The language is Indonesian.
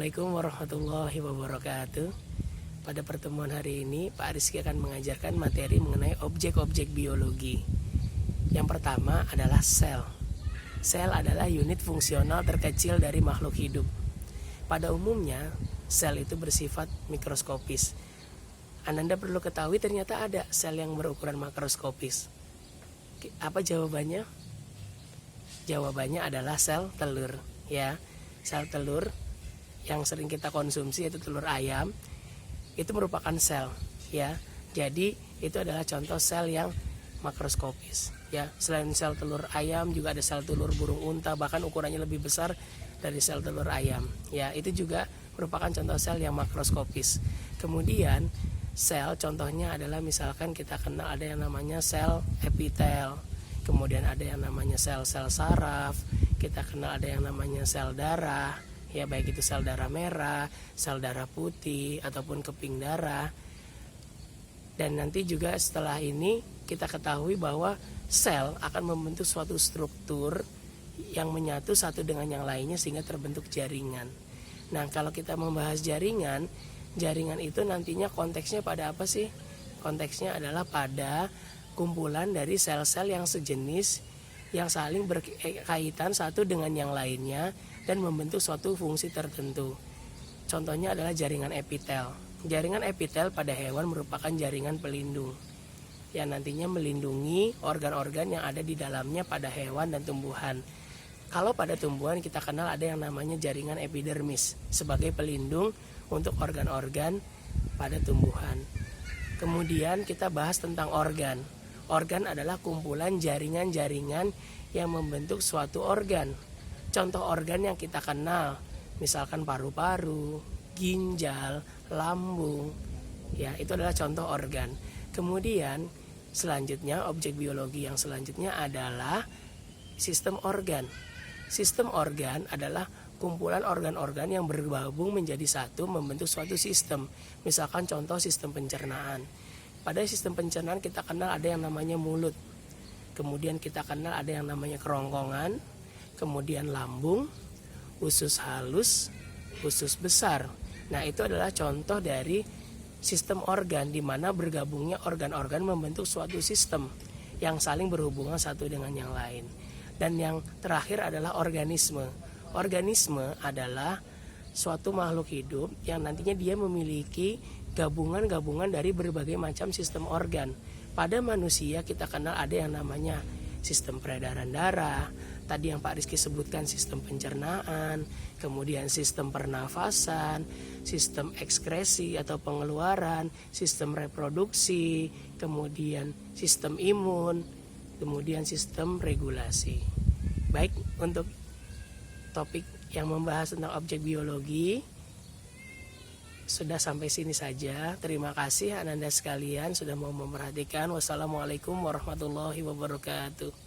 Assalamualaikum warahmatullahi wabarakatuh. Pada pertemuan hari ini, Pak Rizky akan mengajarkan materi mengenai objek-objek biologi. Yang pertama adalah sel. Sel adalah unit fungsional terkecil dari makhluk hidup. Pada umumnya, sel itu bersifat mikroskopis. Ananda perlu ketahui ternyata ada sel yang berukuran makroskopis. Apa jawabannya? Jawabannya adalah sel telur, ya. Sel telur yang sering kita konsumsi yaitu telur ayam itu merupakan sel, ya. Jadi itu adalah contoh sel yang makroskopis, ya. Selain sel telur ayam juga ada sel telur burung unta, bahkan ukurannya lebih besar dari sel telur ayam, ya. Itu juga merupakan contoh sel yang makroskopis. Kemudian sel contohnya adalah misalkan kita kenal ada yang namanya sel epitel, kemudian ada yang namanya sel-sel saraf, kita kenal ada yang namanya sel darah, ya, baik itu sel darah merah, sel darah putih, ataupun keping darah. Dan nanti juga setelah ini kita ketahui bahwa sel akan membentuk suatu struktur yang menyatu satu dengan yang lainnya sehingga terbentuk jaringan. Nah, kalau kita membahas jaringan itu nantinya konteksnya pada apa sih? Konteksnya adalah pada kumpulan dari sel-sel yang sejenis yang saling berkaitan satu dengan yang lainnya dan membentuk suatu fungsi tertentu. Contohnya adalah jaringan epitel. Jaringan epitel pada hewan merupakan jaringan pelindung yang nantinya melindungi organ-organ yang ada di dalamnya pada hewan dan tumbuhan. Kalau pada tumbuhan kita kenal ada yang namanya jaringan epidermis sebagai pelindung untuk organ-organ pada tumbuhan. Kemudian kita bahas tentang organ. Organ adalah kumpulan jaringan-jaringan yang membentuk suatu organ. Contoh organ yang kita kenal, misalkan paru-paru, ginjal, lambung, ya, itu adalah contoh organ. Kemudian selanjutnya objek biologi yang selanjutnya adalah sistem organ. Sistem organ adalah kumpulan organ-organ yang bergabung menjadi satu membentuk suatu sistem. Misalkan contoh sistem pencernaan. Pada sistem pencernaan kita kenal ada yang namanya mulut. Kemudian kita kenal ada yang namanya kerongkongan, kemudian lambung, usus halus, usus besar. Nah, itu adalah contoh dari sistem organ di mana bergabungnya organ-organ membentuk suatu sistem yang saling berhubungan satu dengan yang lain. Dan yang terakhir adalah organisme. Organisme adalah suatu makhluk hidup yang nantinya dia memiliki gabungan-gabungan dari berbagai macam sistem organ. Pada manusia kita kenal ada yang namanya sistem peredaran darah, tadi yang Pak Rizky sebutkan sistem pencernaan, kemudian sistem pernafasan, sistem ekskresi atau pengeluaran, sistem reproduksi, kemudian sistem imun, kemudian sistem regulasi. Baik, untuk topik yang membahas tentang objek biologi sudah sampai sini saja. Terima kasih Ananda sekalian sudah mau memperhatikan. Wassalamualaikum warahmatullahi wabarakatuh.